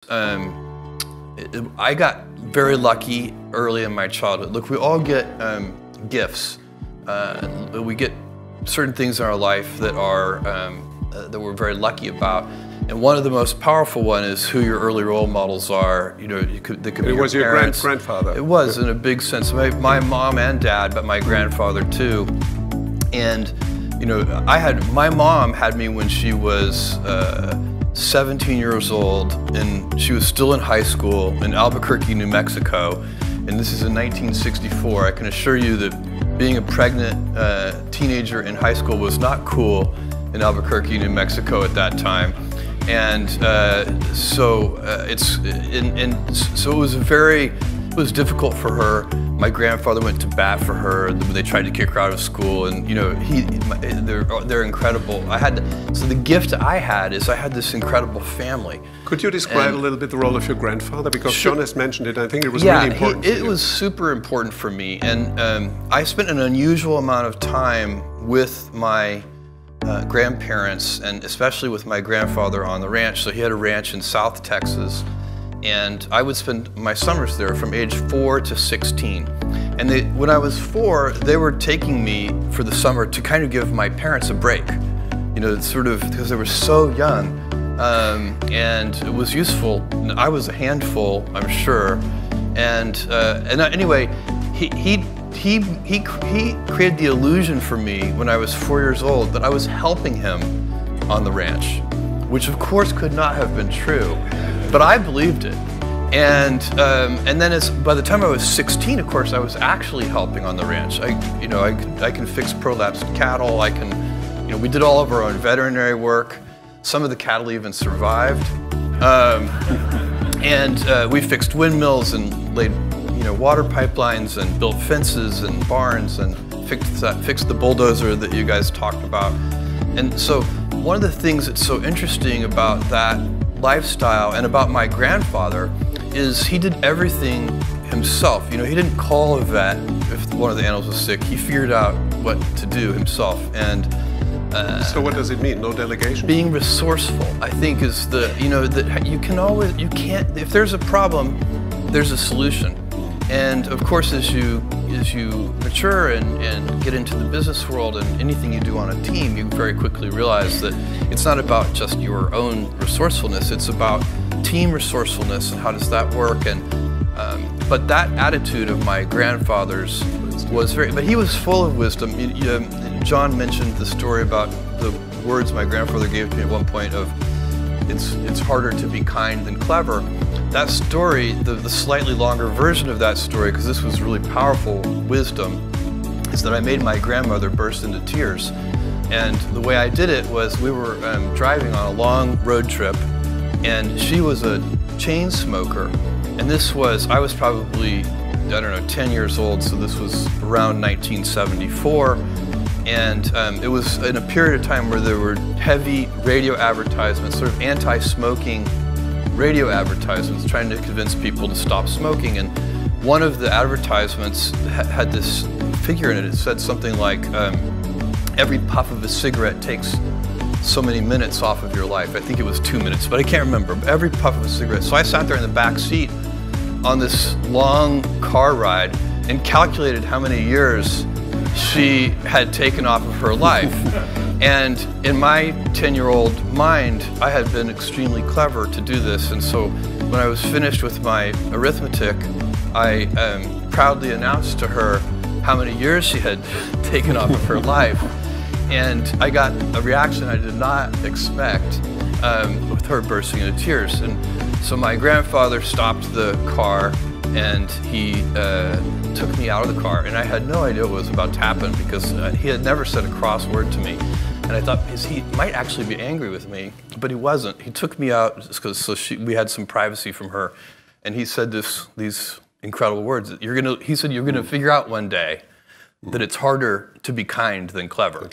I got very lucky early in my childhood. Look, we all get gifts. We get certain things in our life that are that we're very lucky about. And one of the most powerful one is who your early role models are. You know, they could be your parents. It was your grandfather. It was, in a big sense. My mom and dad, but my grandfather too. And you know, my mom had me when she was 17 years old, and she was still in high school in Albuquerque, New Mexico. And this is in 1964. I can assure you that being a pregnant teenager in high school was not cool in Albuquerque, New Mexico at that time. And so it was difficult for her. My grandfather went to bat for her when they tried to kick her out of school, and you know, they're incredible. So the gift I had is I had this incredible family. Could you describe a little bit the role of your grandfather? Because sure. John has mentioned it. I think it was really important. It was super important for me, and I spent an unusual amount of time with my grandparents, and especially with my grandfather on the ranch. So he had a ranch in South Texas, and I would spend my summers there from age 4 to 16. And when I was 4, they were taking me for the summer to kind of give my parents a break. You know, sort of because they were so young, and it was useful. I was a handful, I'm sure. And anyway, he created the illusion for me when I was 4 years old that I was helping him on the ranch, which of course could not have been true, but I believed it. And then by the time I was 16, of course, I was actually helping on the ranch. I can fix prolapsed cattle. We did all of our own veterinary work. Some of the cattle even survived. We fixed windmills and laid water pipelines and built fences and barns and fixed the bulldozer that you guys talked about. And so one of the things that's so interesting about that lifestyle and about my grandfather is he did everything himself. You know, he didn't call a vet if one of the animals was sick. He figured out what to do himself. And so what does it mean? No delegation? Being resourceful, I think, is that you can't, if there's a problem, there's a solution. And of course, as you mature and get into the business world and anything you do on a team, you very quickly realize that it's not about just your own resourcefulness, it's about team resourcefulness and how does that work. And but that attitude of my grandfather's was but he was full of wisdom. John mentioned the story about the words my grandfather gave to me at one point of, it's harder to be kind than clever. That story, the slightly longer version of that story, because this was really powerful wisdom, is that I made my grandmother burst into tears. And the way I did it was we were driving on a long road trip, and she was a chain smoker. And I was probably, I don't know, 10 years old, so this was around 1974. And it was in a period of time where there were heavy radio advertisements, sort of anti-smoking radio advertisements trying to convince people to stop smoking. And one of the advertisements had this figure in it. It said something like, every puff of a cigarette takes so many minutes off of your life. I think it was 2 minutes, but I can't remember. Every puff of a cigarette. So I sat there in the back seat on this long car ride and calculated how many years she had taken off of her life. And in my 10-year-old mind, I had been extremely clever to do this. And so when I was finished with my arithmetic, I proudly announced to her how many years she had taken off of her life. And I got a reaction I did not expect, with her bursting into tears. And so my grandfather stopped the car, and he took me out of the car, and I had no idea what was about to happen because he had never said a cross word to me. And I thought he might actually be angry with me, but he wasn't. He took me out because we had some privacy from her, and he said these incredible words. He said, you're gonna figure out one day that it's harder to be kind than clever.